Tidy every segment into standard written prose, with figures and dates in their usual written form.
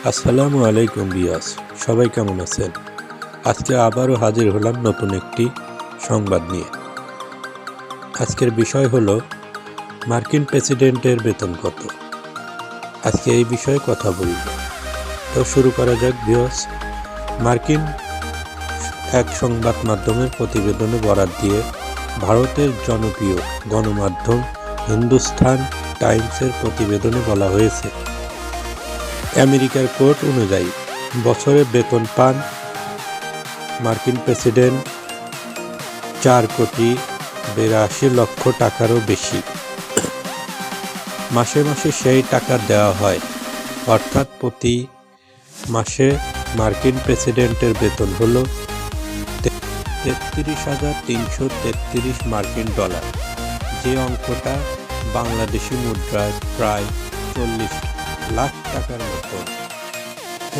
আসসালামু আলাইকুম বিয়াস, সবাই কেমন আছেন? আজকে আবারও হাজির হলাম নতুন একটি সংবাদ নিয়ে। আজকের বিষয় হলো মার্কিন প্রেসিডেন্টের বেতন কত। আজকে এই বিষয়ে কথা বলব। তো শুরু করা যাক বিয়াস। মার্কিন এক সংবাদ মাধ্যমের প্রতিবেদনে বরাত দিয়ে ভারতের জনপ্রিয় গণমাধ্যম হিন্দুস্তান টাইমসের প্রতিবেদনে বলা হয়েছে, আমেরিকার কোর্ট অনুযায়ী বছরে বেতন পান মার্কিন প্রেসিডেন্ট 4,82,00,000 টাকারও বেশি। মাসে মাসে সেই টাকা দেওয়া হয়, অর্থাৎ প্রতি মাসে মার্কিন প্রেসিডেন্টের বেতন হল $33,333 মার্কিন ডলার, যে অঙ্কটা বাংলাদেশি মুদ্রায় প্রায় 40 লাখ টাকার মতো।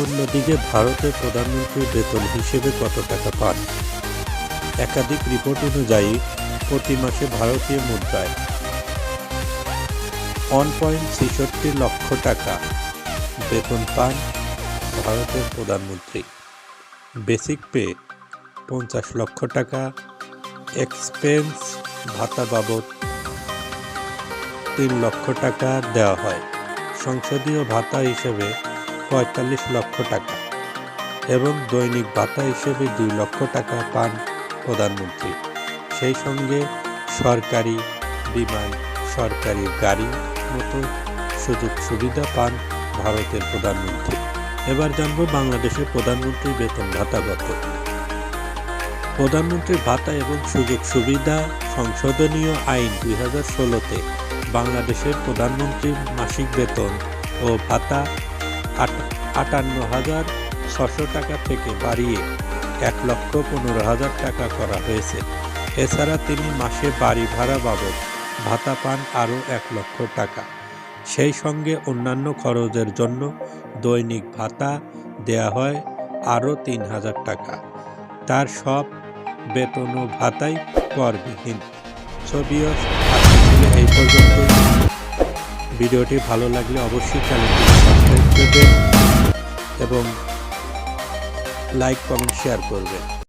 অন্যদিকে ভারতের প্রধানমন্ত্রীর বেতন হিসেবে কত টাকা পান? একাধিক রিপোর্ট অনুযায়ী প্রতি মাসে ভারতীয় মুদ্রায় 1.66 লক্ষ টাকা বেতন পান ভারতের প্রধানমন্ত্রী। বেসিক পে 50 লক্ষ টাকা, এক্সপেন্স ভাতা বাবদ 3 লক্ষ টাকা দেওয়া হয়, সংসদীয় ভাতা হিসেবে 45 লক্ষ টাকা এবং দৈনিক ভাতা হিসেবে 2 লক্ষ টাকা পান প্রধানমন্ত্রী। সেই সঙ্গে সরকারি বিমান, সরকারি গাড়ি মতো সুযোগ সুবিধা পান ভারতের প্রধানমন্ত্রী। এবার জানব বাংলাদেশের প্রধানমন্ত্রীর বেতন ভাতা কত। প্রধানমন্ত্রীর ভাতা এবং সুযোগ সুবিধা সংশোধনীয় আইন 2016-তে বাংলাদেশের প্রধানমন্ত্রীর মাসিক বেতন ও ভাতা 58,600 টাকা থেকে বাড়িয়ে 1,15,000 টাকা করা হয়েছে। এছাড়া তিনি মাসে বাড়ি ভাড়া বাবদ ভাতা পান আরও 1 লক্ষ টাকা। সেই সঙ্গে অন্যান্য খরচের জন্য দৈনিক ভাতা দেয়া হয় আরও 3,000 টাকা। তার সব বেতন ও ভাতাই করবিহীন। এই পর্যন্ত। ভিডিওটি ভালো লাগলে অবশ্যই চ্যানেলটি সাবস্ক্রাইব করবেন এবং লাইক, কমেন্ট, শেয়ার করবেন।